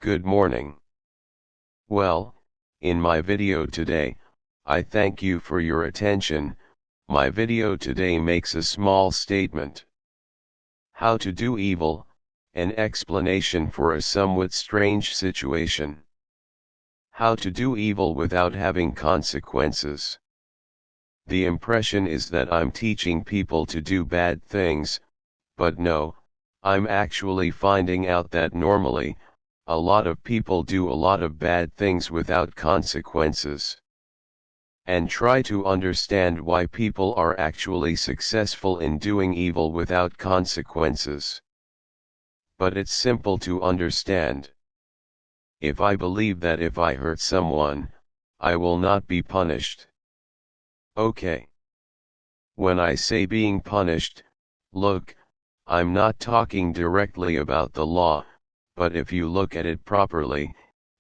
Good morning. Well, in my video today, I thank you for your attention. My video today makes a small statement. How to do evil, an explanation for a somewhat strange situation. How to do evil without having consequences. The impression is that I'm teaching people to do bad things, but no, I'm actually finding out that normally, a lot of people do a lot of bad things without consequences. And try to understand why people are actually successful in doing evil without consequences. But it's simple to understand. If I believe that if I hurt someone, I will not be punished. Okay. When I say being punished, look, I'm not talking directly about the law, but if you look at it properly,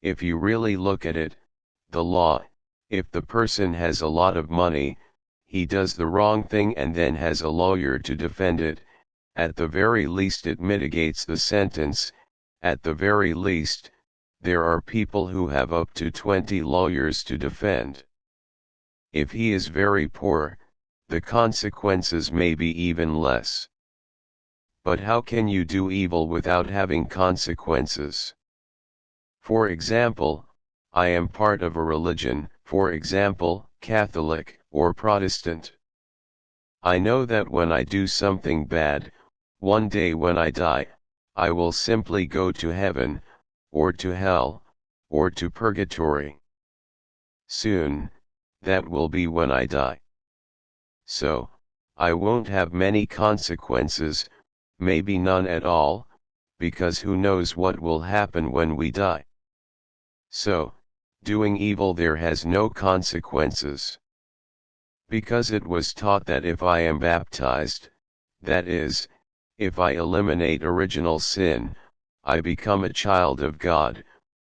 if you really look at it, the law, if the person has a lot of money, he does the wrong thing and then has a lawyer to defend it, at the very least it mitigates the sentence. At the very least, there are people who have up to 20 lawyers to defend. If he is very poor, the consequences may be even less. But how can you do evil without having consequences? For example, I am part of a religion, for example, Catholic or Protestant. I know that when I do something bad, one day when I die, I will simply go to heaven, or to hell, or to purgatory. Soon, that will be when I die. So, I won't have many consequences, maybe none at all, because who knows what will happen when we die. So, doing evil there has no consequences. Because it was taught that if I am baptized, that is, if I eliminate original sin, I become a child of God,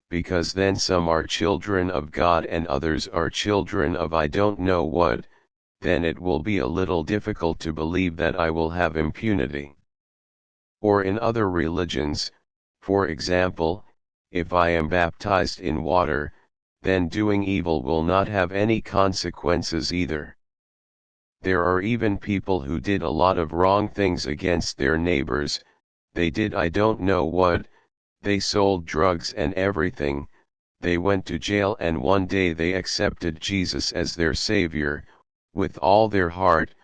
because then some are children of God and others are children of I don't know what, then it will be a little difficult to believe that I will have impunity. Or in other religions, for example, if I am baptized in water, then doing evil will not have any consequences either. There are even people who did a lot of wrong things against their neighbors, they did I don't know what, they sold drugs and everything, they went to jail and one day they accepted Jesus as their Savior, with all their heart,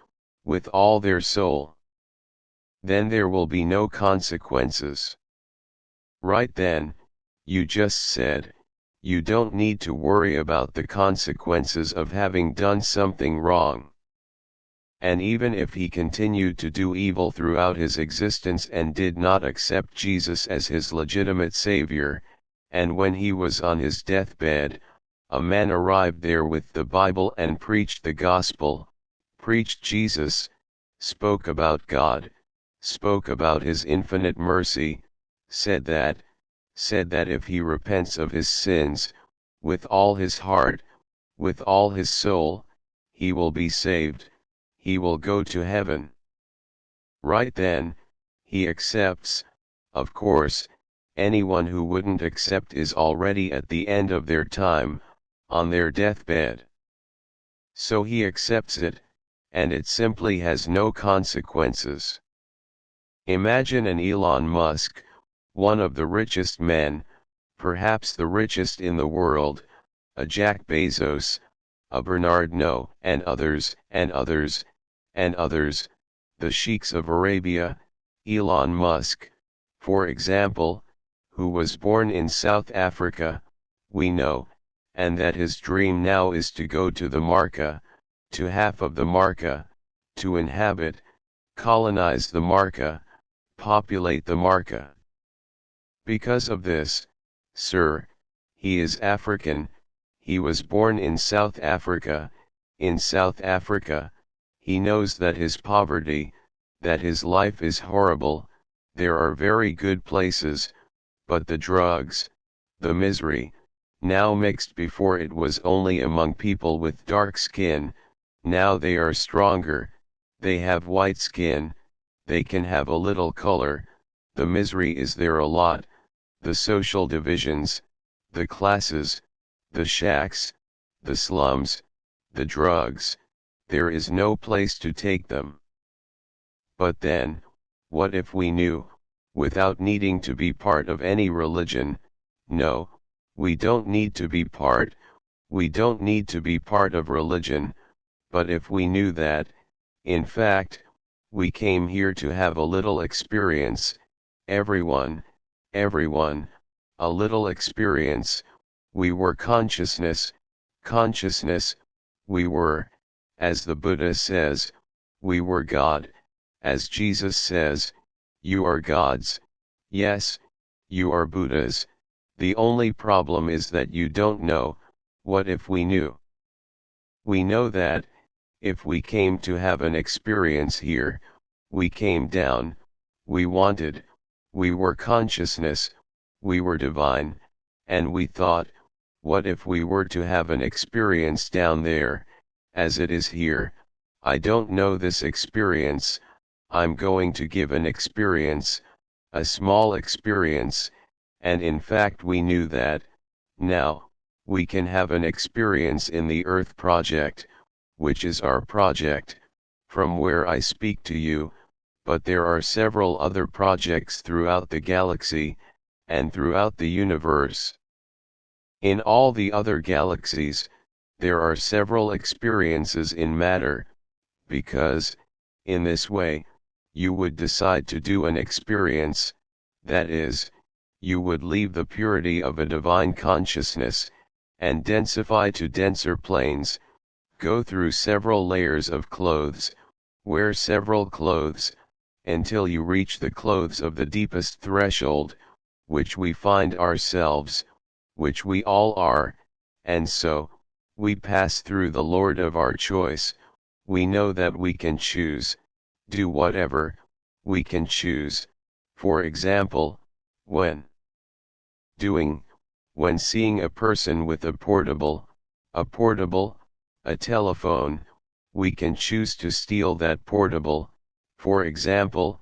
with all their soul. Then there will be no consequences. Right then, you just said, you don't need to worry about the consequences of having done something wrong. And even if he continued to do evil throughout his existence and did not accept Jesus as his legitimate Savior, and when he was on his deathbed, a man arrived there with the Bible and preached the gospel, preached Jesus, spoke about God, spoke about his infinite mercy, said that if he repents of his sins, with all his heart, with all his soul, he will be saved, he will go to heaven. Right then, he accepts. Of course, anyone who wouldn't accept is already at the end of their time, on their deathbed. So he accepts it, and it simply has no consequences. Imagine an Elon Musk, one of the richest men, perhaps the richest in the world, a Jack Bezos, a Bernard No, and others, and others, and others, the sheikhs of Arabia, Elon Musk, for example, who was born in South Africa, we know, and that his dream now is to go to the Marca, to half of the Marca, to inhabit, colonize the Marca, populate the Marca. Because of this, sir, he is African, he was born in South Africa, in South Africa, he knows that his poverty, that his life is horrible, there are very good places, but the drugs, the misery, now mixed before it was only among people with dark skin, now they are stronger, they have white skin, they can have a little color, the misery is there a lot, the social divisions, the classes, the shacks, the slums, the drugs, there is no place to take them. But then, what if we knew, without needing to be part of any religion? No, we don't need to be part of religion, but if we knew that, in fact, we came here to have a little experience, everyone, a little experience, we were consciousness, we were, as the Buddha says, we were God, as Jesus says, you are gods, yes, you are Buddhas, the only problem is that you don't know. What if we knew? We know that, if we came to have an experience here, we came down, we wanted, we were consciousness, we were divine, and we thought, what if we were to have an experience down there, as it is here? I don't know this experience, I'm going to give an experience, a small experience, and in fact we knew that, now, we can have an experience in the Earth Project, which is our project, from where I speak to you, but there are several other projects throughout the galaxy, and throughout the universe. In all the other galaxies, there are several experiences in matter, because, in this way, you would decide to do an experience, that is, you would leave the purity of a divine consciousness, and densify to denser planes, go through several layers of clothes, wear several clothes, until you reach the clothes of the deepest threshold, which we find ourselves, which we all are, and so, we pass through the Lord of our choice, we know that we can choose, do whatever, we can choose, for example, when seeing a person with a portable, a telephone, we can choose to steal that portable, for example,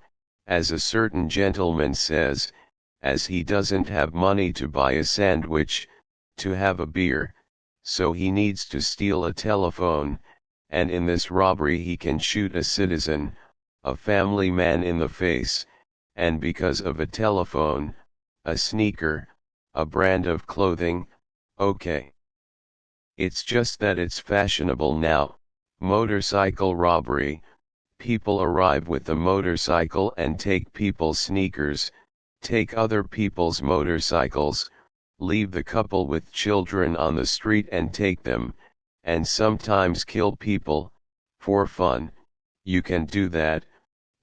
as a certain gentleman says, as he doesn't have money to buy a sandwich, to have a beer, so he needs to steal a telephone, and in this robbery he can shoot a citizen, a family man in the face, and because of a telephone, a sneaker, a brand of clothing, okay. It's just that it's fashionable now, motorcycle robbery, people arrive with a motorcycle and take people's sneakers, take other people's motorcycles, leave the couple with children on the street and take them, and sometimes kill people, for fun, you can do that,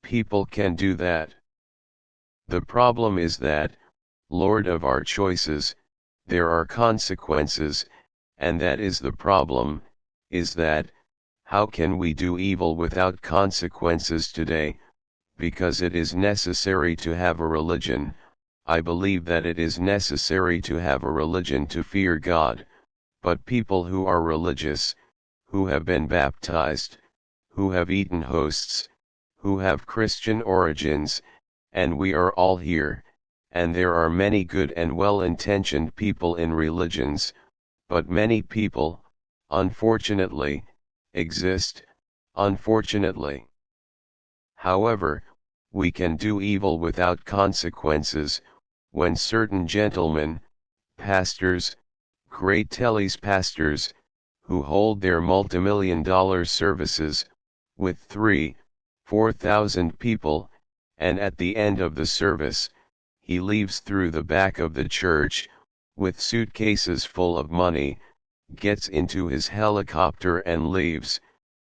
people can do that. The problem is that, Lord of our choices, there are consequences, and that is the problem, is that, how can we do evil without consequences today? Because it is necessary to have a religion, I believe that it is necessary to have a religion to fear God, but people who are religious, who have been baptized, who have eaten hosts, who have Christian origins, and we are all here, and there are many good and well-intentioned people in religions, but many people, unfortunately, exist, unfortunately. However, we can do evil without consequences, when certain gentlemen, pastors, great telly's pastors, who hold their multimillion-dollar services, with 3,000-4,000 people, and at the end of the service, he leaves through the back of the church, with suitcases full of money, gets into his helicopter and leaves,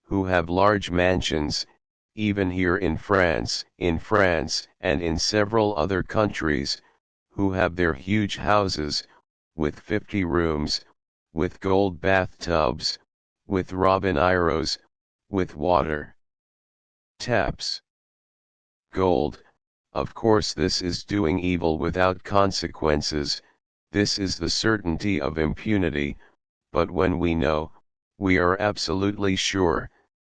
who have large mansions, even here in France and in several other countries, who have their huge houses, with 50 rooms, with gold bathtubs, with robin arrows, with water taps. Gold, of course this is doing evil without consequences, this is the certainty of impunity, but when we know, we are absolutely sure,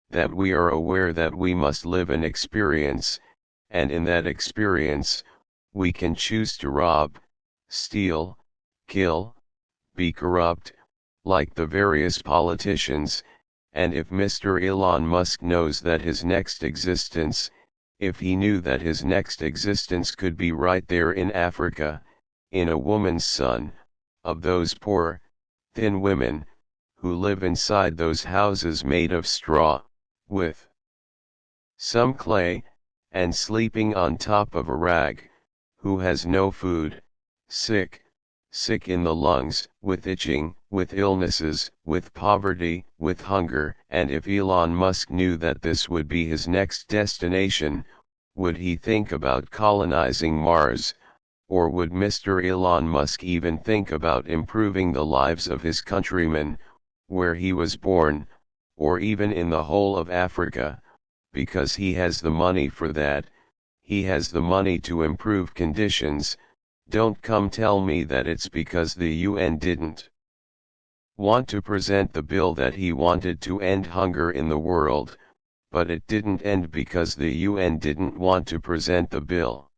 that we are aware that we must live an experience, and in that experience, we can choose to rob, steal, kill, be corrupt, like the various politicians, and if Mr. Elon Musk knows that his next existence, if he knew that his next existence could be right there in Africa, in a woman's son, of those poor, thin women, who live inside those houses made of straw, with some clay, and sleeping on top of a rag, who has no food, sick in the lungs, with itching, with illnesses, with poverty, with hunger, and if Elon Musk knew that this would be his next destination, would he think about colonizing Mars, or would Mr. Elon Musk even think about improving the lives of his countrymen, where he was born, or even in the whole of Africa, because he has the money for that, he has the money to improve conditions. Don't come tell me that it's because the UN didn't want to present the bill that he wanted to end hunger in the world, but it didn't end because the UN didn't want to present the bill.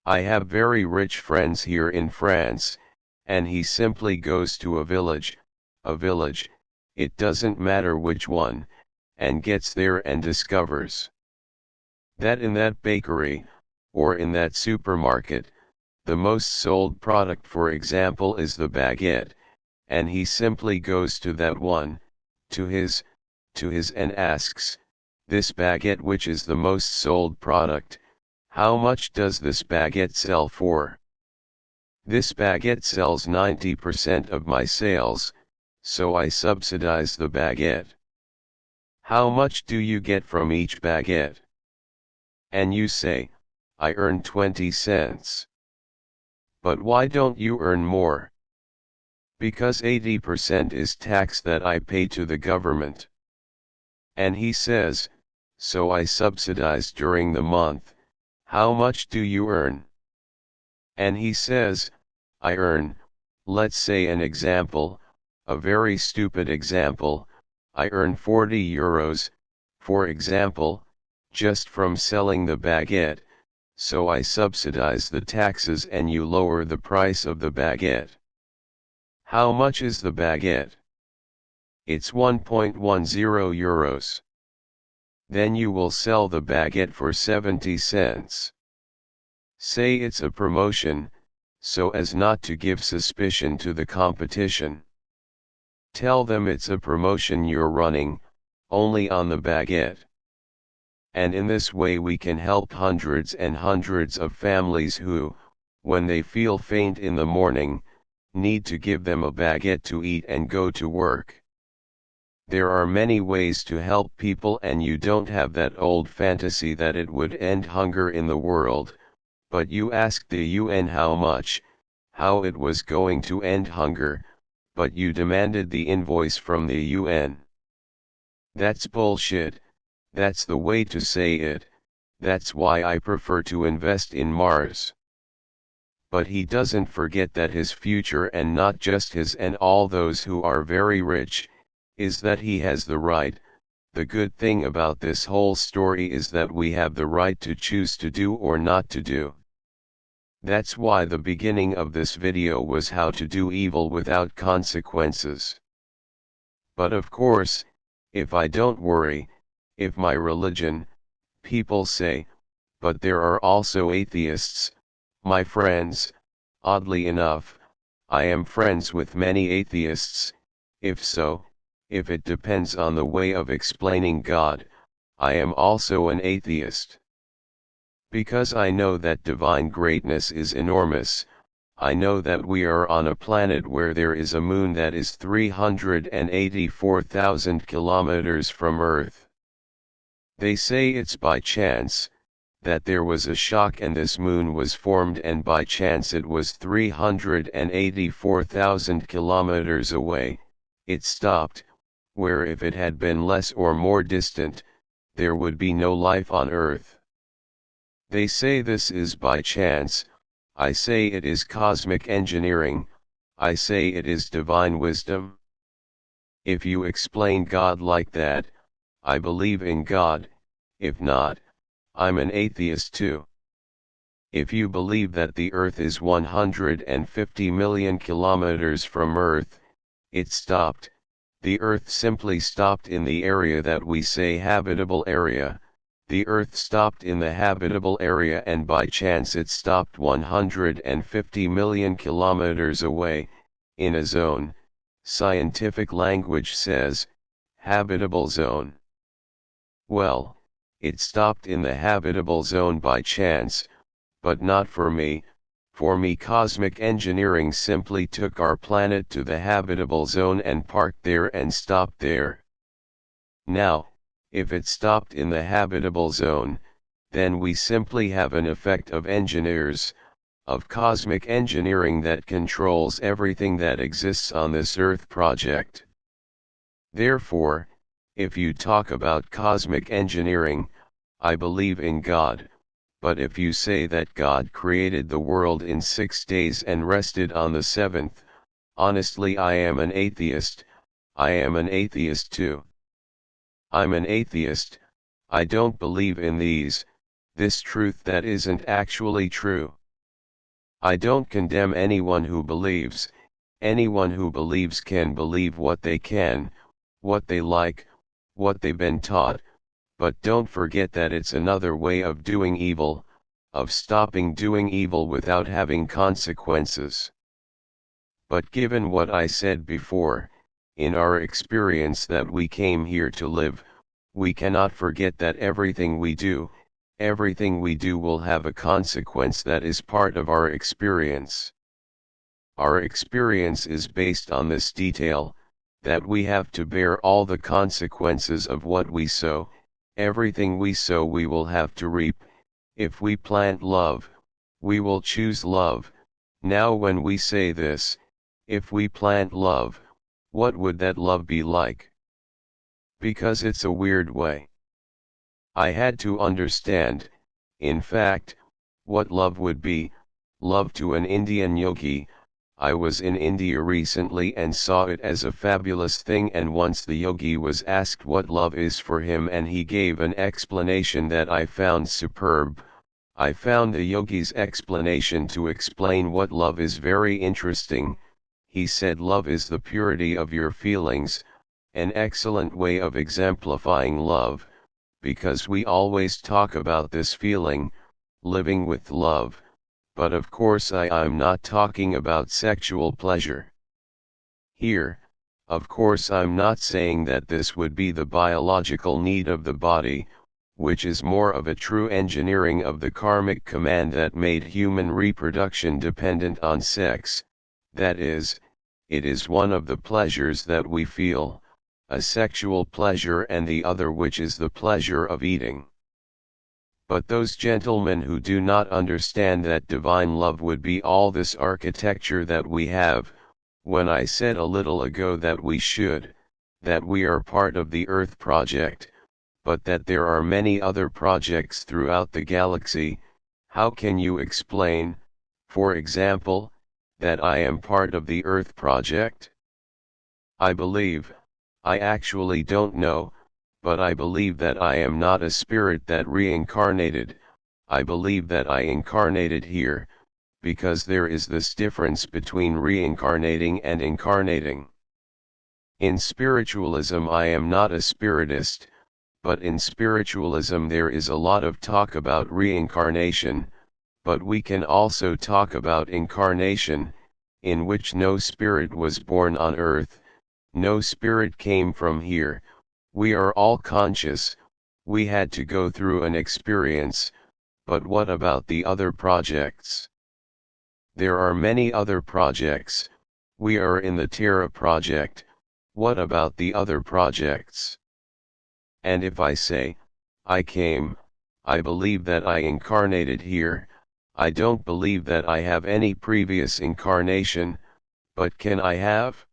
I have very rich friends here in France, and he simply goes to a village, it doesn't matter which one, and gets there and discovers that in that bakery, or in that supermarket, the most sold product, for example, is the baguette, and he simply goes to that one, to his and asks, this baguette, which is the most sold product, how much does this baguette sell for? This baguette sells 90% of my sales, so I subsidize the baguette. How much do you get from each baguette? And you say, I earn 20 cents. But why don't you earn more? Because 80% is tax that I pay to the government. And he says, so I subsidize during the month, how much do you earn? And he says, I earn, let's say an example, a very stupid example, I earn 40 euros, for example, just from selling the baguette, so I subsidize the taxes and you lower the price of the baguette. How much is the baguette? It's 1.10 euros. Then you will sell the baguette for 70 cents. Say it's a promotion, so as not to give suspicion to the competition. Tell them it's a promotion you're running, only on the baguette. And in this way we can help hundreds and hundreds of families who, when they feel faint in the morning, need to give them a baguette to eat and go to work. There are many ways to help people, and you don't have that old fantasy that it would end hunger in the world, but you asked the UN how it was going to end hunger, but you demanded the invoice from the UN. That's bullshit. That's the way to say it, that's why I prefer to invest in Mars. But he doesn't forget that his future, and not just his and all those who are very rich, is that he has the right. The good thing about this whole story is that we have the right to choose to do or not to do. That's why the beginning of this video was how to do evil without consequences. But of course, if I don't worry, if my religion, people say, but there are also atheists, my friends, oddly enough, I am friends with many atheists, if it depends on the way of explaining God, I am also an atheist. Because I know that divine greatness is enormous, I know that we are on a planet where there is a moon that is 384,000 kilometers from Earth. They say it's by chance, that there was a shock and this moon was formed, and by chance it was 384,000 kilometers away, it stopped, where if it had been less or more distant, there would be no life on Earth. They say this is by chance, I say it is cosmic engineering, I say it is divine wisdom. If you explain God like that, I believe in God, if not, I'm an atheist too. If you believe that the Earth is 150 million kilometers from Earth, it stopped. The Earth simply stopped in the area that we say habitable area. The Earth stopped in the habitable area, and by chance it stopped 150 million kilometers away, in a zone. Scientific language says, habitable zone. Well, it stopped in the habitable zone by chance, but not for me. For me, cosmic engineering simply took our planet to the habitable zone and parked there and stopped there. Now, if it stopped in the habitable zone, then we simply have an effect of engineers, of cosmic engineering that controls everything that exists on this Earth project. Therefore, if you talk about cosmic engineering, I believe in God. But if you say that God created the world in 6 days and rested on the seventh, honestly, I am an atheist. I am an atheist too. I'm an atheist. I don't believe in this truth that isn't actually true. I don't condemn anyone who believes. Anyone who believes can believe what they can, what they like, what they've been taught. But don't forget that it's another way of doing evil, of stopping doing evil without having consequences. But given what I said before, in our experience that we came here to live, we cannot forget that everything we do will have a consequence that is part of our experience. Our experience is based on this detail, that we have to bear all the consequences of what we sow. Everything we sow we will have to reap. If we plant love, we will choose love. Now when we say this, if we plant love, what would that love be like? Because it's a weird way. I had to understand, in fact, what love would be. Love to an Indian yogi. I was in India recently and saw it as a fabulous thing, and once the yogi was asked what love is for him, and he gave an explanation that I found superb. I found the yogi's explanation to explain what love is very interesting. He said love is the purity of your feelings, an excellent way of exemplifying love, because we always talk about this feeling, living with love. But of course I'm not talking about sexual pleasure. Here, of course I'm not saying that this would be the biological need of the body, which is more of a true engineering of the karmic command that made human reproduction dependent on sex. That is, it is one of the pleasures that we feel, a sexual pleasure, and the other which is the pleasure of eating. But those gentlemen who do not understand that divine love would be all this architecture that we have, when I said a little ago that we are part of the Earth project, but that there are many other projects throughout the galaxy, how can you explain, for example, that I am part of the Earth project? I actually don't know, but I believe that I am not a spirit that reincarnated. I believe that I incarnated here, because there is this difference between reincarnating and incarnating. In spiritualism I am not a spiritist, but in spiritualism there is a lot of talk about reincarnation, but we can also talk about incarnation, in which no spirit was born on earth, no spirit came from here. We are all conscious, we had to go through an experience, but what about the other projects? There are many other projects. We are in the Terra project. What about the other projects? And if I say, I believe that I incarnated here, I don't believe that I have any previous incarnation, but can I have?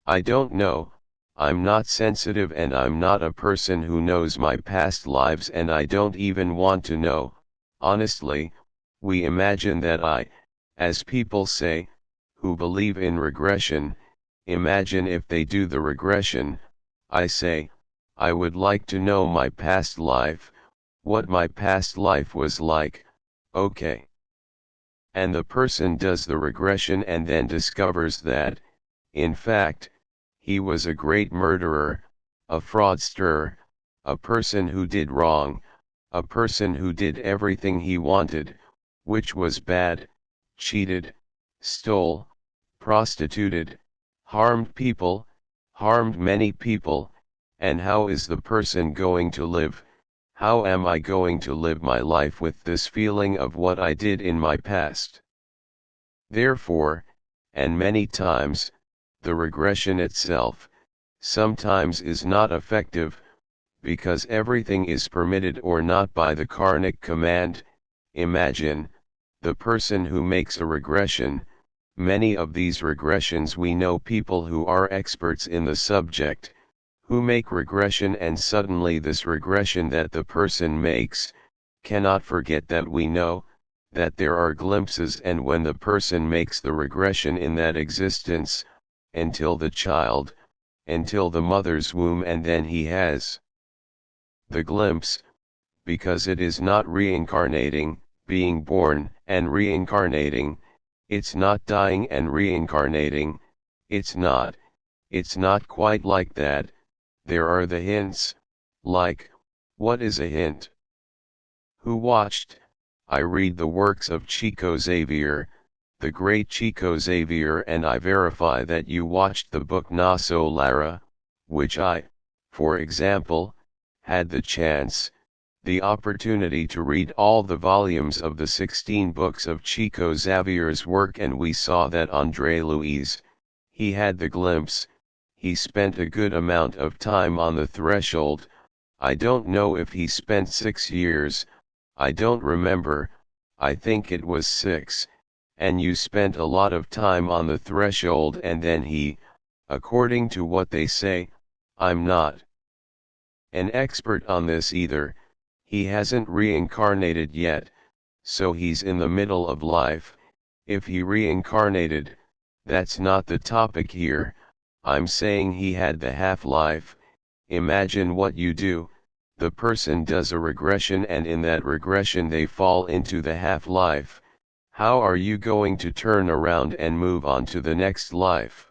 I don't know. I'm not sensitive, and I'm not a person who knows my past lives, and I don't even want to know. Honestly, we imagine that as people say, who believe in regression, imagine if they do the regression. I say, I would like to know my past life, what my past life was like, Okay. And the person does the regression and then discovers that, in fact, he was a great murderer, a fraudster, a person who did wrong, a person who did everything he wanted, which was bad, cheated, stole, prostituted, harmed people, harmed many people, and how is the person going to live? How am I going to live my life with this feeling of what I did in my past? Therefore, and many times, the regression itself, sometimes is not effective, because everything is permitted or not by the karmic command. Imagine, the person who makes a regression, many of these regressions we know people who are experts in the subject, who make regression and suddenly this regression that the person makes, cannot forget that we know, that there are glimpses and when the person makes the regression in that existence, until the child, until the mother's womb and then he has the glimpse, because it is not reincarnating, being born and reincarnating, it's not dying and reincarnating, it's not quite like that. There are the hints, like, what is a hint? Who watched? I read the works of Chico Xavier, the great Chico Xavier, and I verify that you watched the book Na So Lara, which I, for example, had the chance, the opportunity to read all the volumes of the 16 books of Chico Xavier's work, and we saw that André Louis, he had the glimpse, he spent a good amount of time on the threshold. I don't know if he spent 6 years, I don't remember, I think it was 6, and you spent a lot of time on the threshold and then he, according to what they say, I'm not an expert on this either, he hasn't reincarnated yet, so he's in the middle of life. If he reincarnated, that's not the topic here, I'm saying he had the half-life. Imagine what you do, the person does a regression and in that regression they fall into the half-life. How are you going to turn around and move on to the next life?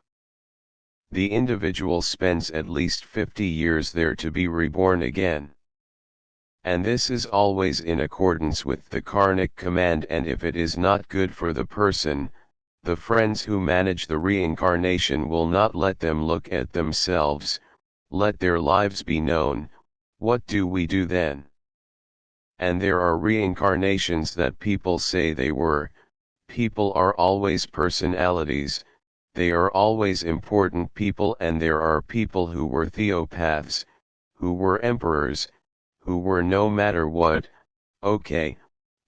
The individual spends at least 50 years there to be reborn again. And this is always in accordance with the karmic command, and if it is not good for the person, the friends who manage the reincarnation will not let them look at themselves, let their lives be known. What do we do then? And there are reincarnations that people say they were. People are always personalities, they are always important people, and there are people who were theopaths, who were emperors, who were no matter what, okay,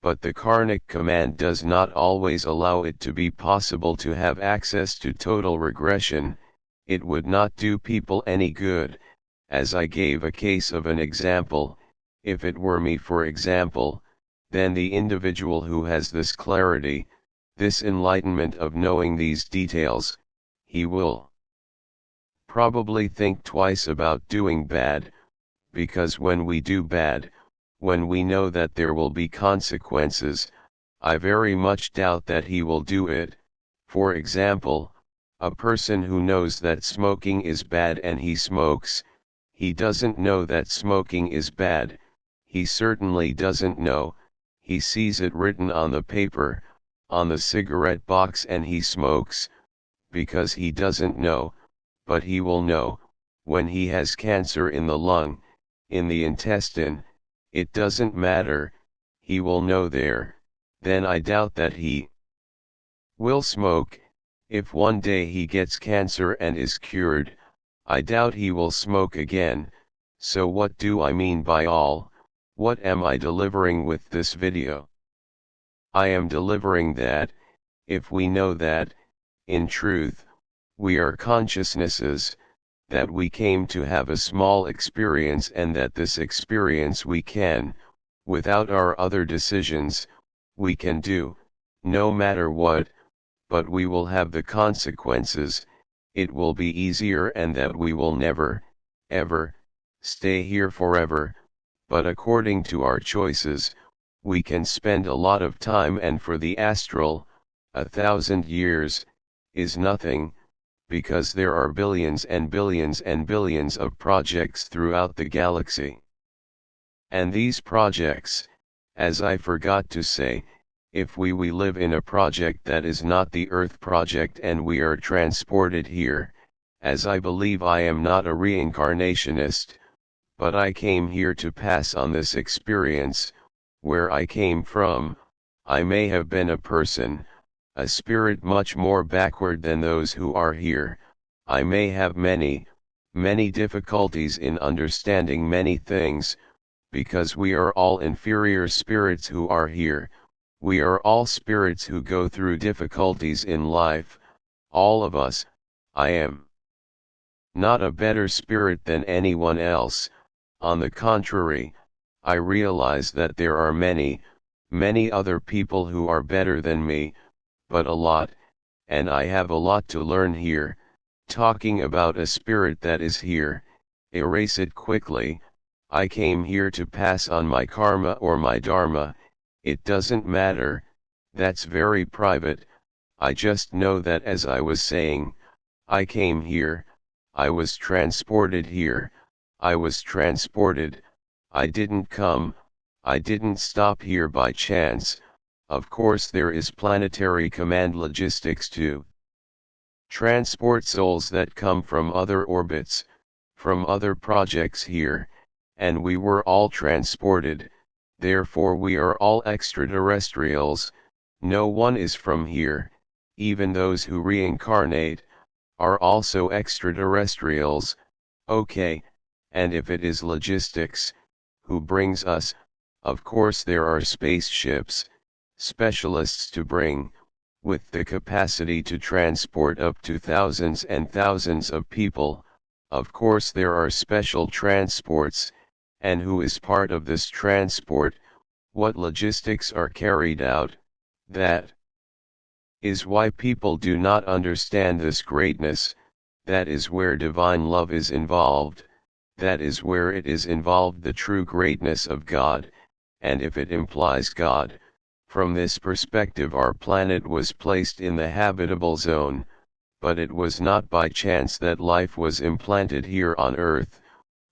but the karmic command does not always allow it to be possible to have access to total regression. It would not do people any good, as I gave a case of an example. If it were me, for example, then the individual who has this clarity, this enlightenment of knowing these details, he will probably think twice about doing bad, because when we do bad, when we know that there will be consequences, I very much doubt that he will do it. For example, a person who knows that smoking is bad and he smokes, he doesn't know that smoking is bad, he certainly doesn't know, he sees it written on the paper, on the cigarette box, and he smokes, because he doesn't know, but he will know, when he has cancer in the lung, in the intestine, it doesn't matter, he will know there. Then I doubt that he will smoke. If one day he gets cancer and is cured, I doubt he will smoke again. So what do I mean by all? What am I delivering with this video? I am delivering that, if we know that, in truth, we are consciousnesses, that we came to have a small experience and that this experience we can, without our other decisions, we can do, no matter what, but we will have the consequences, it will be easier, and that we will never, ever, stay here forever, but according to our choices, we can spend a lot of time, and for the astral, 1,000 years is nothing, because there are billions and billions and billions of projects throughout the galaxy. And these projects, as I forgot to say, if we live in a project that is not the Earth project and we are transported here, as I believe I am not a reincarnationist, but I came here to pass on this experience, where I came from, I may have been a person, a spirit much more backward than those who are here, I may have many, many difficulties in understanding many things, because we are all inferior spirits who are here, we are all spirits who go through difficulties in life, all of us. I am not a better spirit than anyone else, on the contrary, I realize that there are many, many other people who are better than me, but a lot, and I have a lot to learn here. Talking about a spirit that is here, erase it quickly. I came here to pass on my karma or my dharma, it doesn't matter, that's very private. I just know that, as I was saying, I came here, I was transported here, I was transported, I didn't come, I didn't stop here by chance. Of course there is planetary command logistics to transport souls that come from other orbits, from other projects here, and we were all transported, therefore we are all extraterrestrials, no one is from here, even those who reincarnate, are also extraterrestrials, okay, and if it is logistics, who brings us, of course there are spaceships, specialists to bring, with the capacity to transport up to thousands and thousands of people, of course there are special transports, and who is part of this transport, what logistics are carried out, that is why people do not understand this greatness, that is where divine love is involved, that is where it is involved the true greatness of God, and if it implies God, from this perspective our planet was placed in the habitable zone, but it was not by chance that life was implanted here on Earth,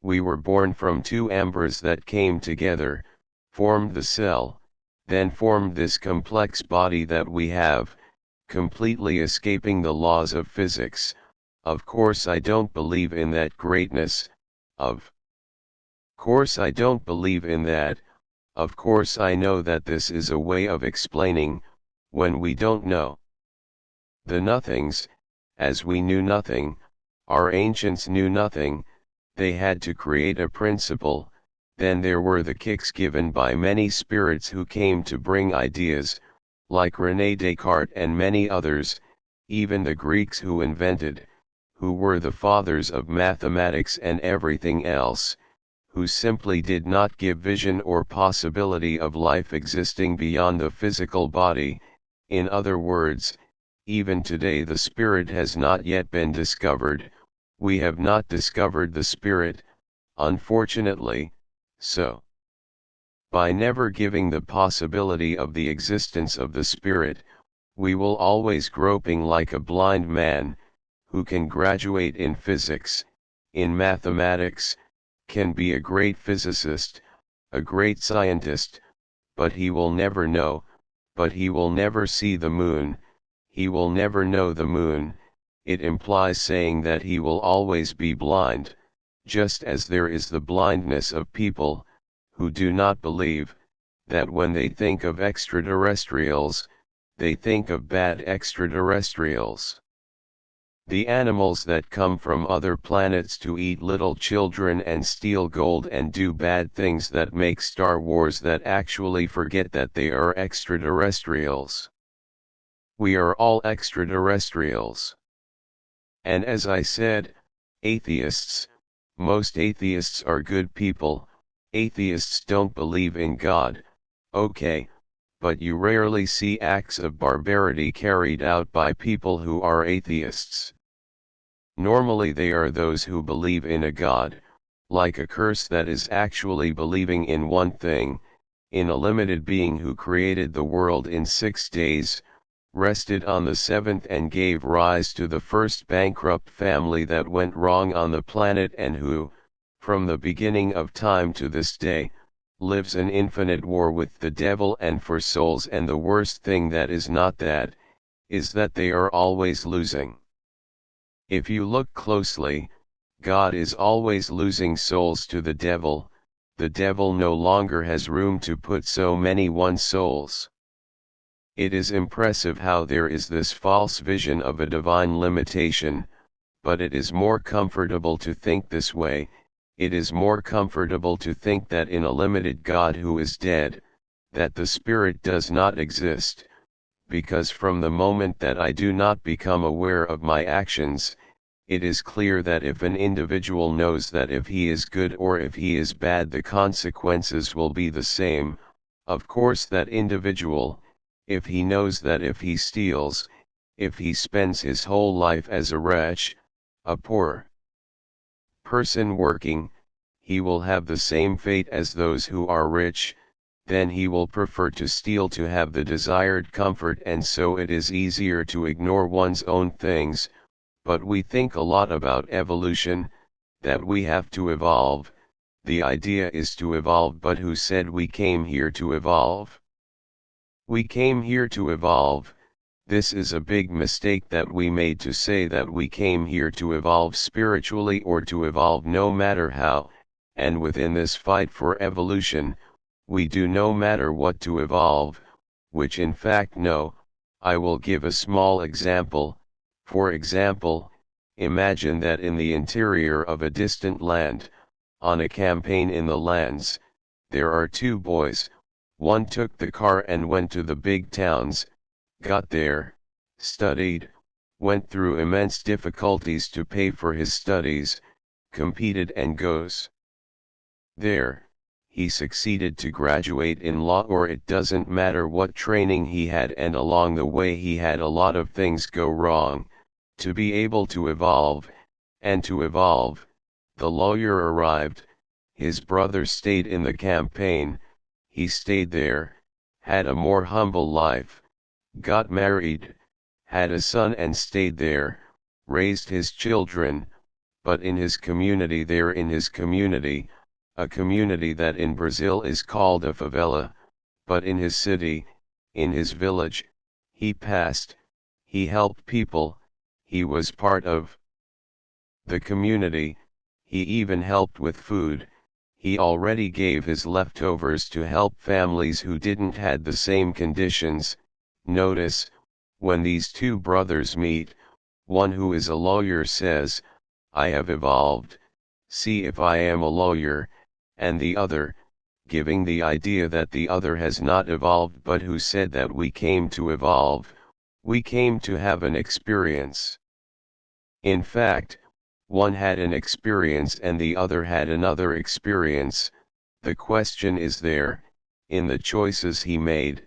we were born from two ambers that came together, formed the cell, then formed this complex body that we have, completely escaping the laws of physics. Of course I don't believe in that greatness, of course I don't believe in that, of course I know that this is a way of explaining, when we don't know the nothings, as we knew nothing, our ancients knew nothing, they had to create a principle, then there were the kicks given by many spirits who came to bring ideas, like René Descartes and many others, even the Greeks who invented, who were the fathers of mathematics and everything else, who simply did not give vision or possibility of life existing beyond the physical body. In other words, even today the spirit has not yet been discovered, we have not discovered the spirit, unfortunately, so by never giving the possibility of the existence of the spirit, we will always groping like a blind man, who can graduate in physics, in mathematics, can be a great physicist, a great scientist, but he will never know, but he will never see the moon, he will never know the moon, it implies saying that he will always be blind, just as there is the blindness of people, who do not believe, that when they think of extraterrestrials, they think of bad extraterrestrials. The animals that come from other planets to eat little children and steal gold and do bad things that make Star Wars that actually forget that they are extraterrestrials. We are all extraterrestrials. And as I said, atheists, most atheists are good people, atheists don't believe in God, okay, but you rarely see acts of barbarity carried out by people who are atheists. Normally they are those who believe in a God, like a curse that is actually believing in one thing, in a limited being who created the world in 6 days, rested on the seventh and gave rise to the first bankrupt family that went wrong on the planet, and who, from the beginning of time to this day, lives an infinite war with the devil and for souls, and the worst thing that is not that, is that they are always losing. If you look closely, God is always losing souls to the devil no longer has room to put so many souls. It is impressive how there is this false vision of a divine limitation, but it is more comfortable to think this way. It is more comfortable to think that in a limited God who is dead, that the Spirit does not exist, because from the moment that I do not become aware of my actions, it is clear that if an individual knows that if he is good or if he is bad the consequences will be the same, of course that individual, if he knows that if he steals, if he spends his whole life as a wretch, a poor person working, he will have the same fate as those who are rich, then he will prefer to steal to have the desired comfort, and so it is easier to ignore one's own things. But we think a lot about evolution, that we have to evolve. The idea is to evolve, but who said we came here to evolve? We came here to evolve. This is a big mistake that we made, to say that we came here to evolve spiritually or to evolve no matter how, and within this fight for evolution, we do no matter what to evolve, which in fact no. I will give a small example. For example, imagine that in the interior of a distant land, on a campaign in the lands, there are two boys. One took the car and went to the big towns, got there, studied, went through immense difficulties to pay for his studies, competed and goes there. He succeeded to graduate in law, or it doesn't matter what training he had, and along the way he had a lot of things go wrong. To be able to evolve, and to evolve, the lawyer arrived, his brother stayed in the campaign, he stayed there, had a more humble life, got married, had a son and stayed there, raised his children, but in his community there, in his community, a community that in Brazil is called a favela, but in his city, in his village, he passed, he helped people, he was part of the community, he even helped with food, he already gave his leftovers to help families who didn't had the same conditions. Notice, when these two brothers meet, one who is a lawyer says, "I have evolved, see if I am a lawyer," and the other, giving the idea that the other has not evolved, but who said that we came to evolve, we came to have an experience. In fact, one had an experience and the other had another experience. The question is there, in the choices he made,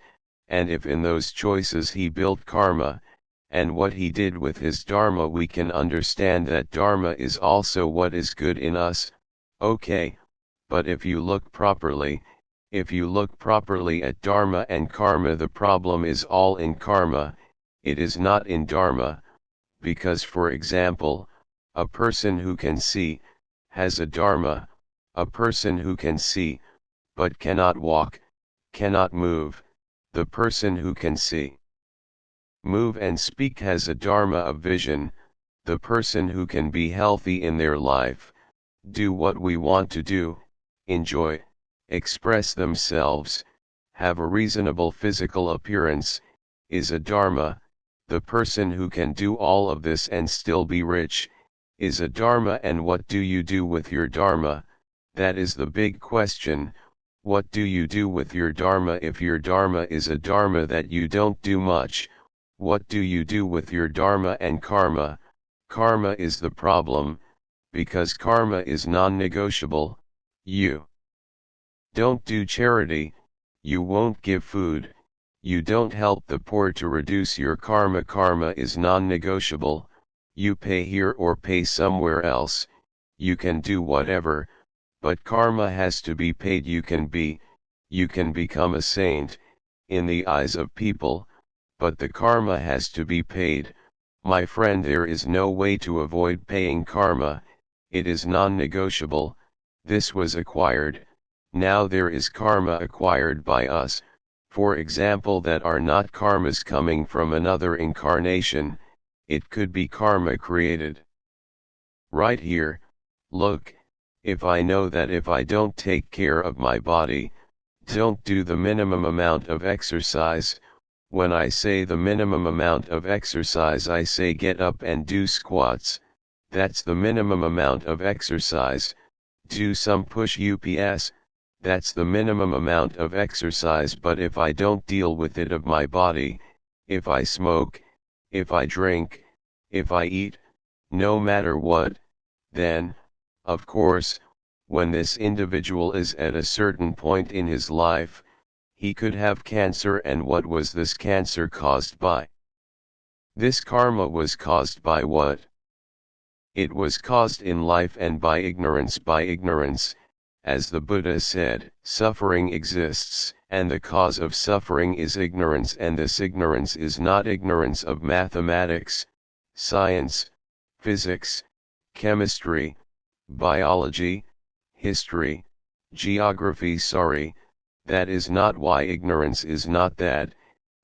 and if in those choices he built karma, and what he did with his dharma, we can understand that dharma is also what is good in us. Okay, but if you look properly at dharma and karma, the problem is all in karma, it is not in dharma, because for example, a person who can see, has a dharma, a person who can see, but cannot walk, cannot move, the person who can see, move and speak has a dharma of vision, the person who can be healthy in their life, do what we want to do, enjoy, express themselves, have a reasonable physical appearance, is a dharma. The person who can do all of this and still be rich, is a dharma. And what do you do with your dharma? That is the big question. What do you do with your dharma? If your dharma is a dharma that you don't do much, what do you do with your dharma? And karma? Karma is the problem, because karma is non-negotiable. You don't do charity, you won't give food, you don't help the poor to reduce your karma. Karma is non-negotiable, you pay here or pay somewhere else, you can do whatever, but karma has to be paid. You You can become a saint, in the eyes of people, but the karma has to be paid. My friend, there is no way to avoid paying karma, it is non-negotiable. This was acquired, now there is karma acquired by us, for example, that are not karmas coming from another incarnation, it could be karma created. Right here, look, if I know that if I don't take care of my body, don't do the minimum amount of exercise, when I say the minimum amount of exercise, I say get up and do squats, that's the minimum amount of exercise, do some push-ups, that's the minimum amount of exercise. But if I don't deal with it of my body, if I smoke, if I drink, if I eat, no matter what, then, of course, when this individual is at a certain point in his life, he could have cancer. And what was this cancer caused by? This karma was caused by what? It was caused in life and by ignorance. By ignorance, as the Buddha said, suffering exists, and the cause of suffering is ignorance, and this ignorance is not ignorance of mathematics, science, physics, chemistry, biology, history, geography. Sorry, that is not why ignorance is not that.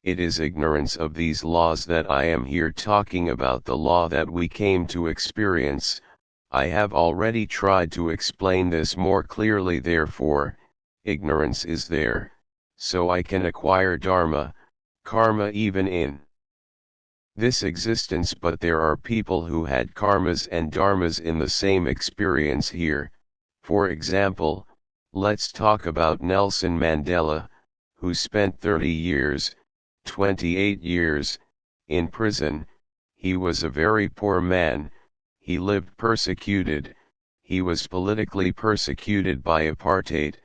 It is ignorance of these laws that I am here talking about, the law that we came to experience. I have already tried to explain this more clearly. Therefore, ignorance is there, so I can acquire dharma, karma even in this existence. But there are people who had karmas and dharmas in the same experience here. For example, let's talk about Nelson Mandela, who spent 30 years, 28 years, in prison. He was a very poor man, he lived persecuted, he was politically persecuted by apartheid.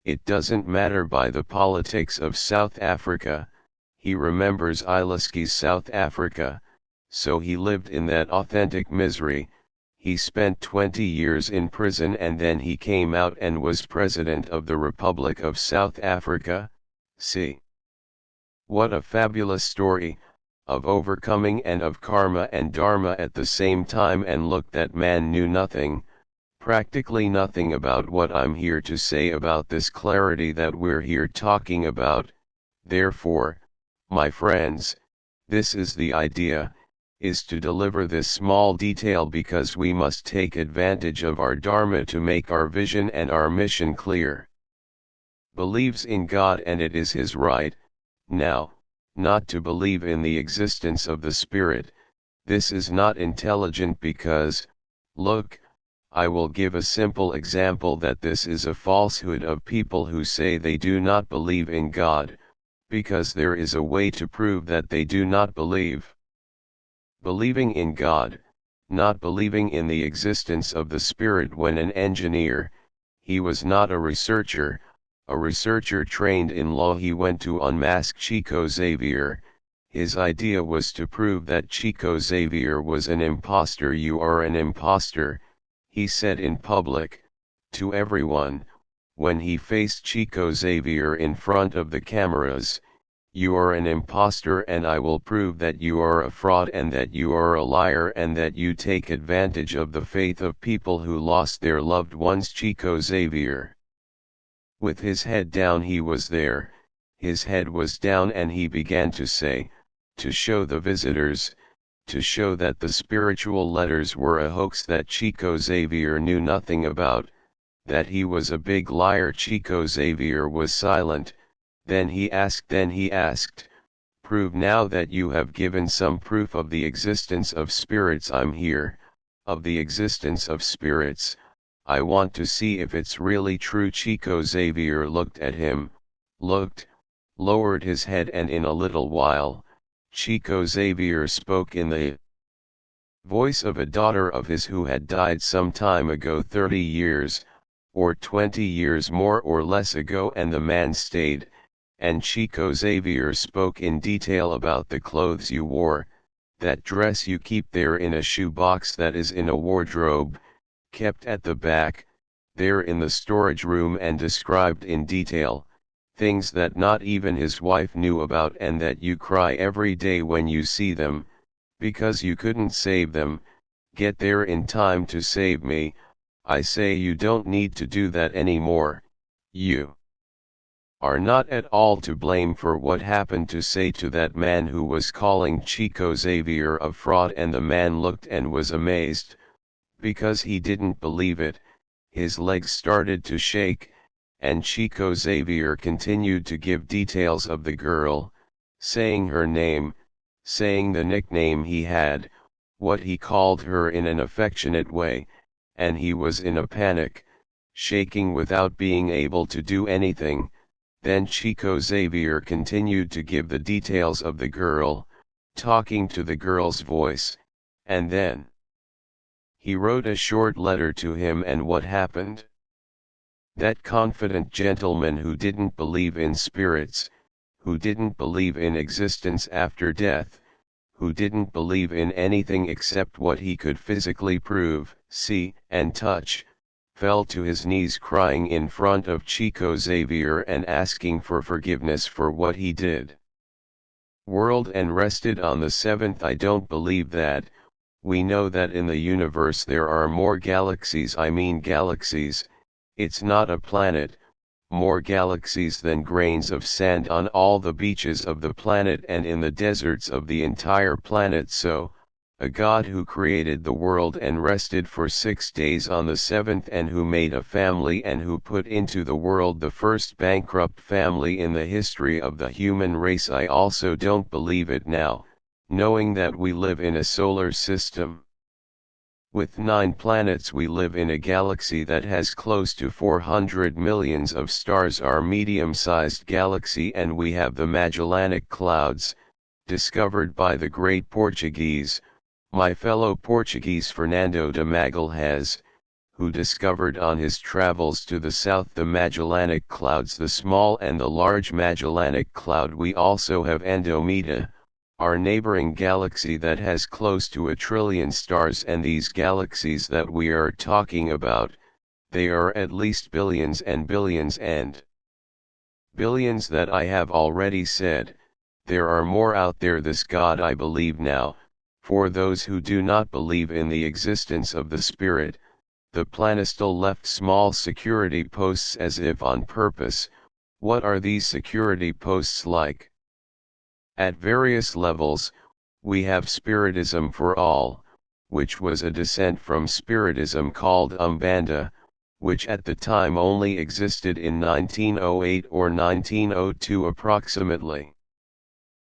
It doesn't matter by the politics of South Africa, he remembers Ileski's South Africa, so he lived in that authentic misery. He spent 20 years in prison and then he came out and was President of the Republic of South Africa. See? What a fabulous story, of overcoming and of karma and dharma at the same time. And look, that man knew nothing, practically nothing about what I'm here to say about this clarity that we're here talking about. Therefore, my friends, this is the idea, is to deliver this small detail because we must take advantage of our dharma to make our vision and our mission clear. Believes in God and it is his right, now, not to believe in the existence of the Spirit. This is not intelligent because, look, I will give a simple example that this is a falsehood of people who say they do not believe in God, because there is a way to prove that they do not believe. Believing in God, not believing in the existence of the Spirit. When an engineer, he was not a researcher trained in law, he went to unmask Chico Xavier. His idea was to prove that Chico Xavier was an imposter. You are an imposter, he said in public, to everyone, when he faced Chico Xavier in front of the cameras. You are an imposter and I will prove that you are a fraud and that you are a liar and that you take advantage of the faith of people who lost their loved ones. Chico Xavier, with his head down, he was there, his head was down, and he began to say, to show the visitors, to show that the spiritual letters were a hoax that Chico Xavier knew nothing about, that he was a big liar. Chico Xavier was silent. Then he asked, prove now that you have given some proof of the existence of spirits. I'm here, of the existence of spirits. I want to see if it's really true. Chico Xavier looked at him, lowered his head, and in a little while, Chico Xavier spoke in the voice of a daughter of his who had died some time ago, 30 years, or 20 years more or less ago, and the man stayed, and Chico Xavier spoke in detail about the clothes you wore, that dress you keep there in a shoe box that is in a wardrobe, kept at the back, there in the storage room, and described in detail, things that not even his wife knew about, and that you cry every day when you see them, because you couldn't save them. Get there in time to save me. I say you don't need to do that anymore. You are not at all to blame for what happened to say to that man who was calling Chico Xavier a fraud, and the man looked and was amazed, because he didn't believe it. His legs started to shake, and Chico Xavier continued to give details of the girl, saying her name, saying the nickname he had, what he called her in an affectionate way, and he was in a panic, shaking without being able to do anything. Then Chico Xavier continued to give the details of the girl, talking to the girl's voice, and then he wrote a short letter to him. And what happened? That confident gentleman who didn't believe in spirits, who didn't believe in existence after death, who didn't believe in anything except what he could physically prove, see, and touch, fell to his knees crying in front of Chico Xavier and asking for forgiveness for what he did. World and rested on the seventh. I don't believe that. We know that in the universe there are more galaxies, I mean galaxies, it's not a planet, more galaxies than grains of sand on all the beaches of the planet and in the deserts of the entire planet. So, a God who created the world and rested for 6 days on the seventh, and who made a family and who put into the world the first bankrupt family in the history of the human race. I also don't believe it now, knowing that we live in a solar system with 9 planets. We live in a galaxy that has close to 400 millions of stars, our medium-sized galaxy, and we have the Magellanic Clouds, discovered by the great Portuguese, my fellow Portuguese Fernando de Magalhães, who discovered on his travels to the south the Magellanic Clouds, the small and the large Magellanic Cloud. We also have Andromeda, our neighboring galaxy that has close to 1 trillion stars, and these galaxies that we are talking about, they are at least billions and billions and billions. That I have already said. There are more out there. This God I believe now. For those who do not believe in the existence of the spirit, the Planistal left small security posts as if on purpose. What are these security posts like? At various levels, we have Spiritism for All, which was a descent from Spiritism called Umbanda, which at the time only existed in 1908 or 1902 approximately.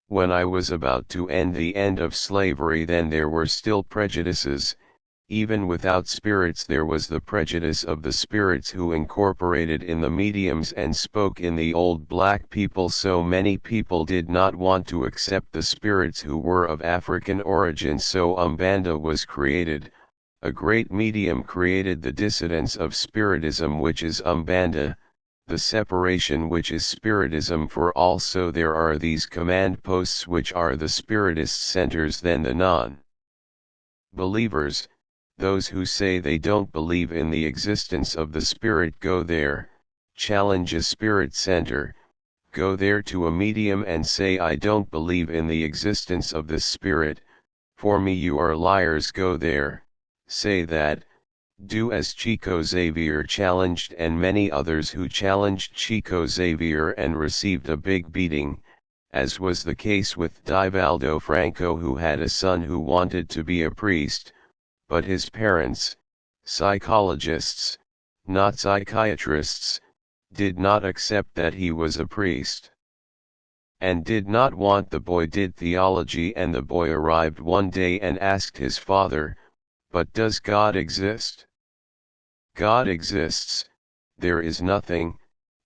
When I was about to end the end of slavery, then there were still prejudices. Even without spirits there was the prejudice of the spirits who incorporated in the mediums and spoke in the old black people. So many people did not want to accept the spirits who were of African origin, so Umbanda was created. A great medium created the dissidence of Spiritism, which is Umbanda, the separation which is Spiritism for all. So there are these command posts which are the Spiritist centers. Then the non-believers, those who say they don't believe in the existence of the spirit, go there, challenge a spirit center, go there to a medium and say, I don't believe in the existence of this spirit, for me you are liars. Go there, say that, do as Chico Xavier challenged and many others who challenged Chico Xavier and received a big beating, as was the case with Divaldo Franco, who had a son who wanted to be a priest, but his parents, psychologists, not psychiatrists, did not accept that he was a priest, and did not want the boy did theology. And the boy arrived one day and asked his father, but does God exist? God exists, there is nothing,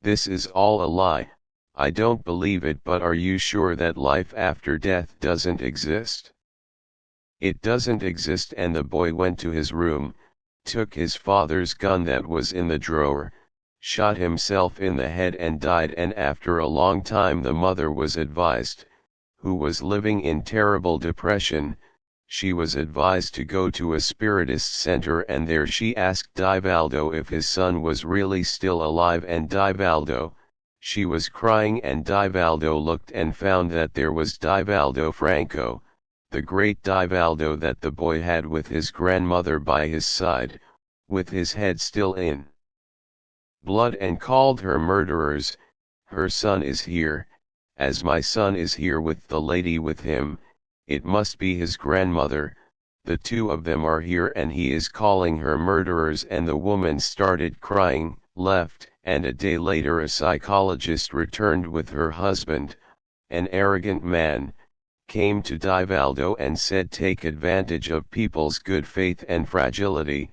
this is all a lie, I don't believe it. But are you sure that life after death doesn't exist? It doesn't exist. And the boy went to his room, took his father's gun that was in the drawer, shot himself in the head and died. And after a long time the mother was advised, who was living in terrible depression, she was advised to go to a spiritist center, and there she asked Divaldo if his son was really still alive, and Divaldo, She was crying, and Divaldo looked and found that there was Divaldo Franco, the great Divaldo that the boy had with his grandmother by his side, with his head still in blood, and called her murderers. Her son is here, as my son is here with the lady with him, it must be his grandmother, the two of them are here and he is calling her murderers. And the woman started crying, left, and a day later a psychologist returned with her husband, an arrogant man, came to Divaldo and said, take advantage of people's good faith and fragility,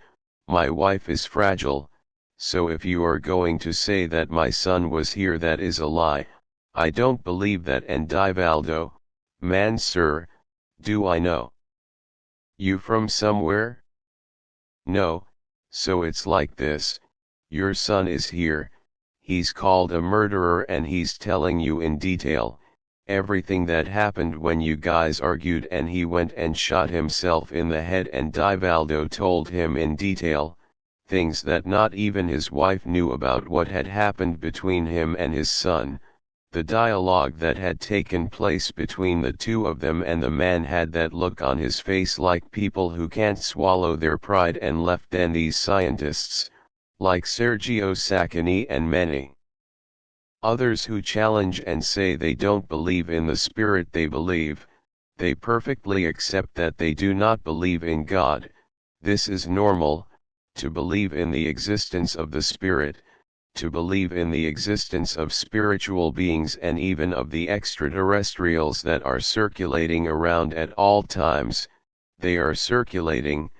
my wife is fragile, so if you are going to say that my son was here, that is a lie, I don't believe that. And Divaldo, man sir, do I know you from somewhere? No, so it's like this, your son is here, he's called a murderer and he's telling you in detail everything that happened when you guys argued, and he went and shot himself in the head. And Divaldo told him in detail, things that not even his wife knew about what had happened between him and his son, the dialogue that had taken place between the two of them. And the man had that look on his face like people who can't swallow their pride and left. Then these scientists, like Sergio Sacchini and many others who challenge and say they don't believe in the spirit they believe, they perfectly accept that they do not believe in God. This is normal, to believe in the existence of the spirit, to believe in the existence of spiritual beings and even of the extraterrestrials that are circulating around at all times. They are circulating,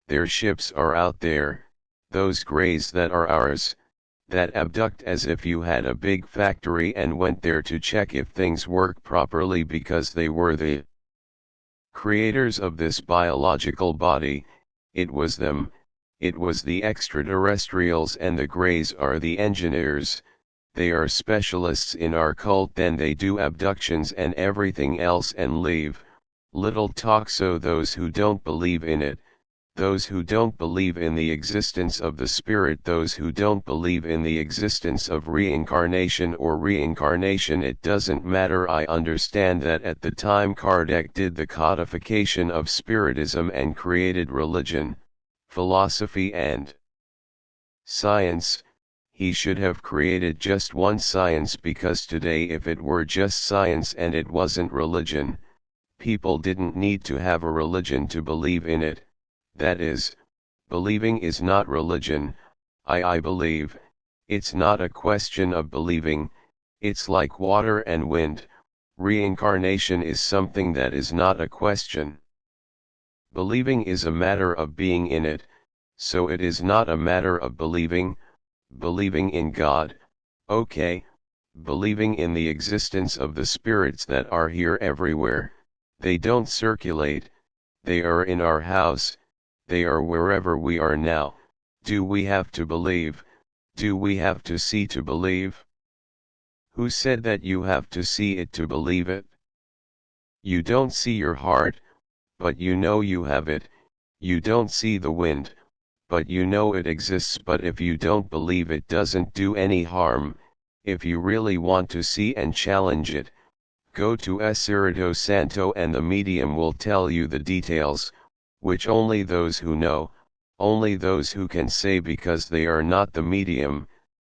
their ships are out there, those greys that are ours, that abduct as if you had a big factory and went there to check if things work properly because they were the creators of this biological body. It was them, it was the extraterrestrials, and the greys are the engineers. They are specialists in our cult, then they do abductions and everything else and leave little talk. So those who don't believe in it, those who don't believe in the existence of the spirit, those who don't believe in the existence of reincarnation or reincarnation, it doesn't matter. I understand that at the time Kardec did the codification of Spiritism and created religion, philosophy and science, he should have created just one science, because today if it were just science and it wasn't religion, people didn't need to have a religion to believe in it. That is, believing is not religion. I believe, it's not a question of believing, it's like water and wind, reincarnation is something that is not a question. Believing is a matter of being in it, so it is not a matter of believing in God, okay, believing in the existence of the spirits that are here everywhere, they don't circulate, they are in our house, they are wherever we are now. Do we have to believe? Do we have to see to believe? Who said that you have to see it to believe it? You don't see your heart, but you know you have it. You don't see the wind, but you know it exists. But if you don't believe, it doesn't do any harm. If you really want to see and challenge it, go to Espiritu Santo and the medium will tell you the details, which only those who know, only those who can say, because they are not the medium,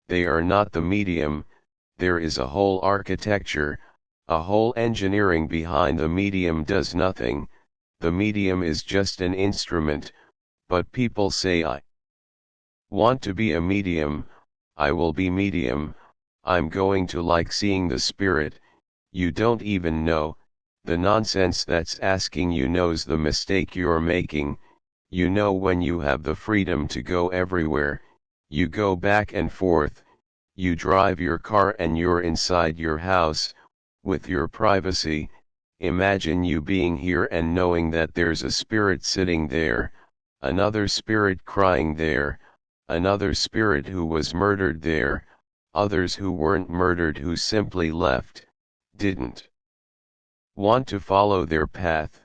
they are not the medium. There is a whole architecture, a whole engineering behind. The medium does nothing, the medium is just an instrument. But people say, I want to be a medium, I will be medium, I'm going to like seeing the spirit. You don't even know, the nonsense that's asking you knows the mistake you're making. You know, when you have the freedom to go everywhere, you go back and forth, you drive your car and you're inside your house, with your privacy. Imagine you being here and knowing that there's a spirit sitting there, another spirit crying there, another spirit who was murdered there, others who weren't murdered, who simply left, didn't want to follow their path,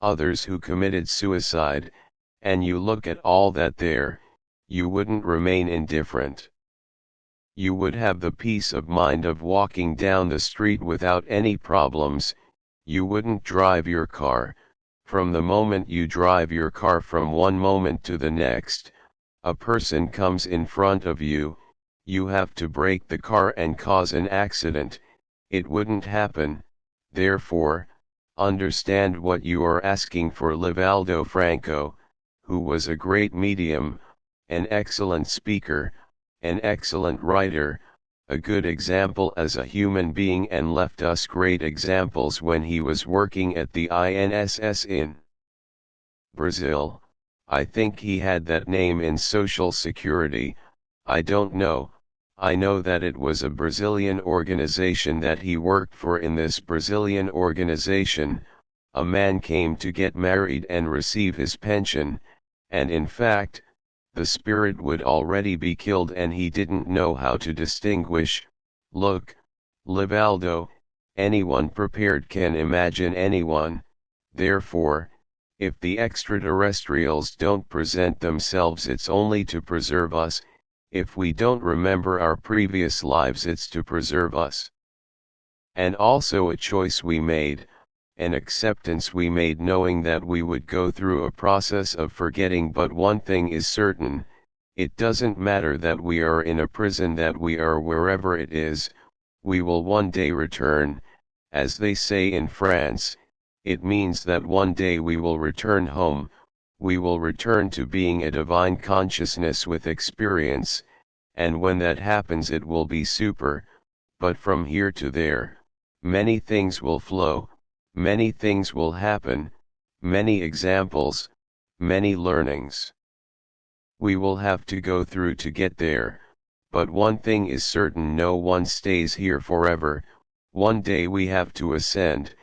others who committed suicide, and you look at all that there, you wouldn't remain indifferent. You would have the peace of mind of walking down the street without any problems. You wouldn't drive your car. From the moment you drive your car from one moment to the next, a person comes in front of you, you have to brake the car and cause an accident. It wouldn't happen. Therefore, understand what you are asking for. Livaldo Franco, who was a great medium, an excellent speaker, an excellent writer, a good example as a human being, and left us great examples when he was working at the INSS in Brazil. I think he had that name in Social Security, I don't know. I know that it was a Brazilian organization that he worked for. In this Brazilian organization, a man came to get married and receive his pension, and in fact, the spirit would already be killed and he didn't know how to distinguish. Look, Livaldo, anyone prepared can imagine anyone. Therefore, if the extraterrestrials don't present themselves, it's only to preserve us. If we don't remember our previous lives, it's to preserve us. And also a choice we made, an acceptance we made, knowing that we would go through a process of forgetting. But one thing is certain, it doesn't matter that we are in a prison, that we are wherever it is, we will one day return. As they say in France, it means that one day we will return home, we will return to being a divine consciousness with experience, and when that happens it will be super. But from here to there, many things will flow. Many things will happen, many examples, many learnings. We will have to go through to get there, but one thing is certain, no one stays here forever. One day we have to ascend.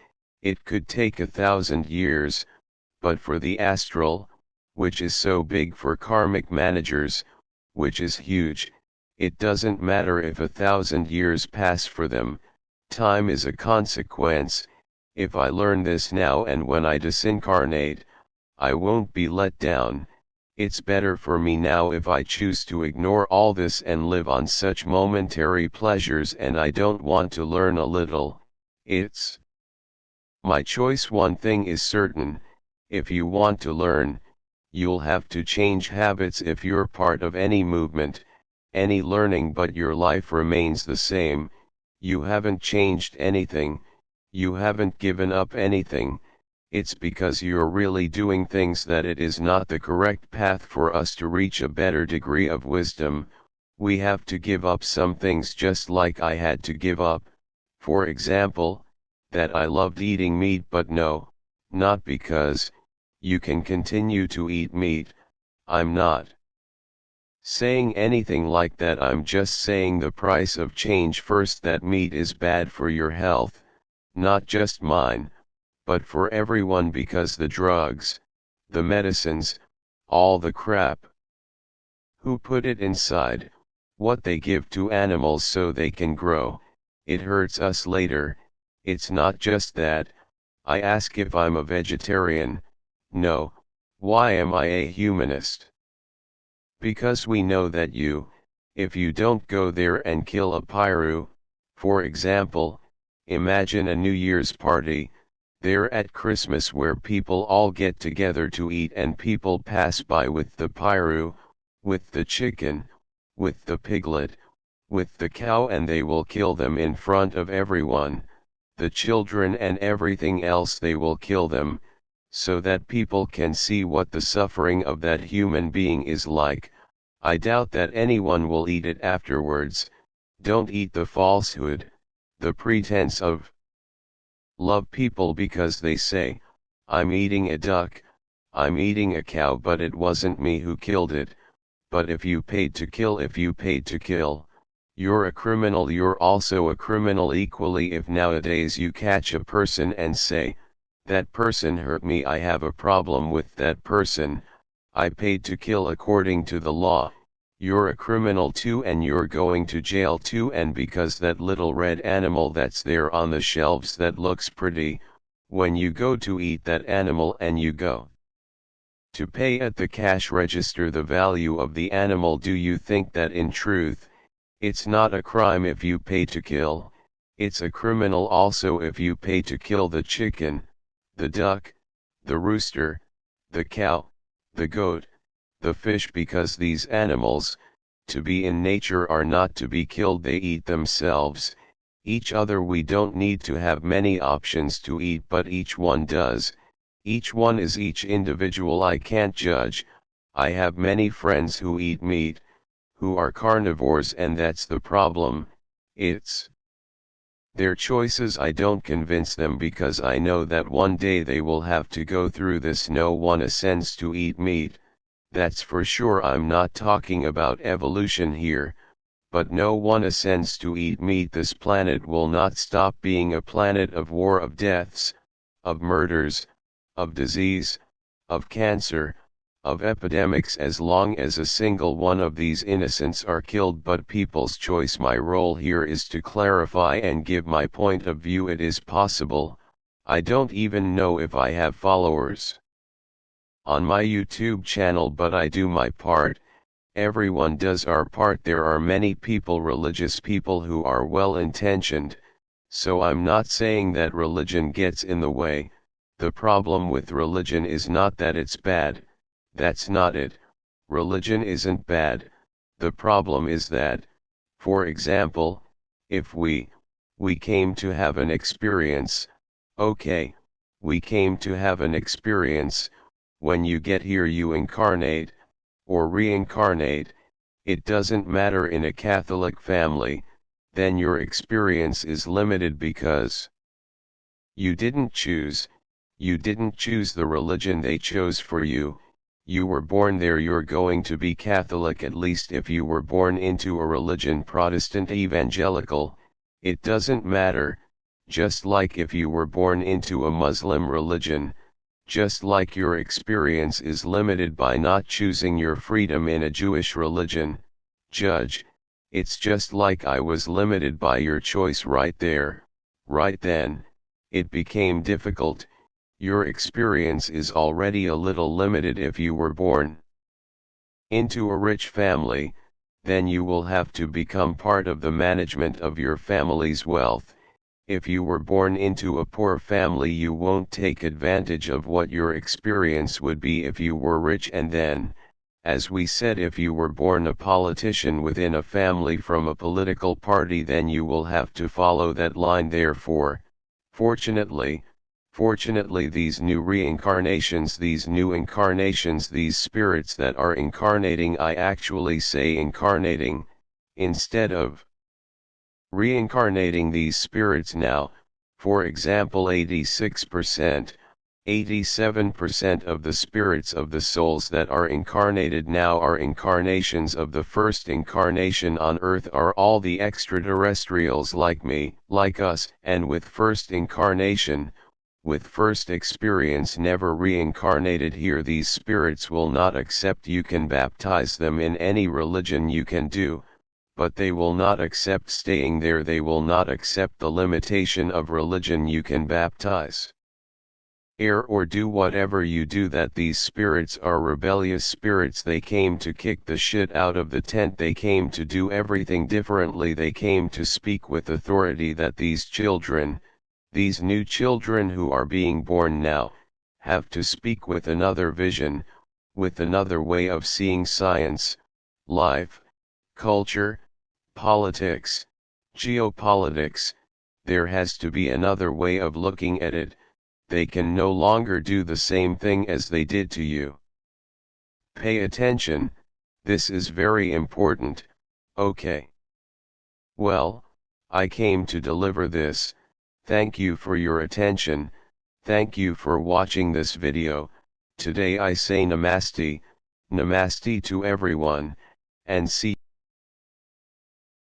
It could take 1,000 years, but for the astral, which is so big, for karmic managers, which is huge, it doesn't matter if 1,000 years pass for them. Time is a consequence. If I learn this now and when I disincarnate, I won't be let down. It's better for me now if I choose to ignore all this and live on such momentary pleasures, and I don't want to learn a little. It's my choice. One thing is certain, if you want to learn, you'll have to change habits. If you're part of any movement, any learning, but your life remains the same, you haven't changed anything. You haven't given up anything, it's because you're really doing things that it is not the correct path. For us to reach a better degree of wisdom, we have to give up some things, just like I had to give up, for example, that I loved eating meat. But no, not because you can continue to eat meat. I'm not saying anything like that. I'm just saying the price of change. First, that meat is bad for your health. Not just mine, but for everyone, because the drugs, the medicines, all the crap, who put it inside, what they give to animals so they can grow, it hurts us later. It's not just that. I ask if I'm a vegetarian. No. Why am I a humanist? Because we know that if you don't go there and kill a pyro, for example, imagine a New Year's party, there at Christmas, where people all get together to eat and people pass by with the pyro, with the chicken, with the piglet, with the cow, and they will kill them in front of everyone, the children and everything else. They will kill them, so that people can see what the suffering of that human being is like. I doubt that anyone will eat it afterwards. Don't eat the falsehood, the pretense of love people, because they say, I'm eating a duck, I'm eating a cow, but it wasn't me who killed it. But if you paid to kill, you're a criminal. You're also a criminal equally. If nowadays you catch a person and say, that person hurt me, I have a problem with that person, I paid to kill according to the law, you're a criminal too, and you're going to jail too. And because that little red animal that's there on the shelves that looks pretty, when you go to eat that animal and you go to pay at the cash register the value of the animal, do you think that in truth, It's not a crime if you pay to kill, it's a criminal also if you pay to kill the chicken, the duck, the rooster, the cow, the goat, the fish, because these animals, to be in nature, are not to be killed, they eat themselves, each other. We don't need to have many options to eat, but each one does, each one is each individual. I can't judge, I have many friends who eat meat, who are carnivores, and that's the problem, it's their choices. I don't convince them because I know that one day they will have to go through this. No one ascends to eat meat, that's for sure. I'm not talking about evolution here, but no one ascends to eat meat. This planet will not stop being a planet of war, of deaths, of murders, of disease, of cancer, of epidemics, as long as a single one of these innocents are killed. But people's choice. My role here is to clarify and give my point of view. It is possible, I don't even know if I have followers on my YouTube channel, but I do my part. Everyone does our part. There are many people, religious people, who are well intentioned, so I'm not saying that religion gets in the way. The problem with religion is not that it's bad, that's not it. Religion isn't bad, the problem is that, for example, if we came to have an experience, okay, we came to have an experience, when you get here you incarnate, or reincarnate, it doesn't matter. In a Catholic family, then your experience is limited because you didn't choose the religion they chose for you, you were born there, you're going to be Catholic. At least if you were born into a religion, Protestant, evangelical, it doesn't matter, just like if you were born into a Muslim religion, just like your experience is limited by not choosing your freedom in a Jewish religion, judge, it's just like I was limited by your choice right there, right then, it became difficult. Your experience is already a little limited. If you were born into a rich family, then you will have to become part of the management of your family's wealth. If you were born into a poor family, you won't take advantage of what your experience would be if you were rich. And then, as we said, if you were born a politician within a family from a political party, then you will have to follow that line. Therefore, fortunately, these new reincarnations, these new incarnations, these spirits that are incarnating, I actually say incarnating, instead of reincarnating, these spirits now, for example, 86%, 87% of the spirits of the souls that are incarnated now are incarnations of the first incarnation on earth, are all the extraterrestrials like me, like us, and with first incarnation, with first experience, never reincarnated here. These spirits will not accept. You can baptize them in any religion you can do, but they will not accept staying there. They will not accept the limitation of religion. You can baptize, err, or do whatever you do. That these spirits are rebellious spirits. They came to kick the shit out of the tent. They came to do everything differently. They came to speak with authority. That these children, these new children who are being born now, have to speak with another vision, with another way of seeing science, life, culture, politics, geopolitics. There has to be another way of looking at it. They can no longer do the same thing as they did to you. Pay attention, this is very important, okay? Well, I came to deliver this. Thank you for your attention, thank you for watching this video. Today I say Namaste, Namaste to everyone, and see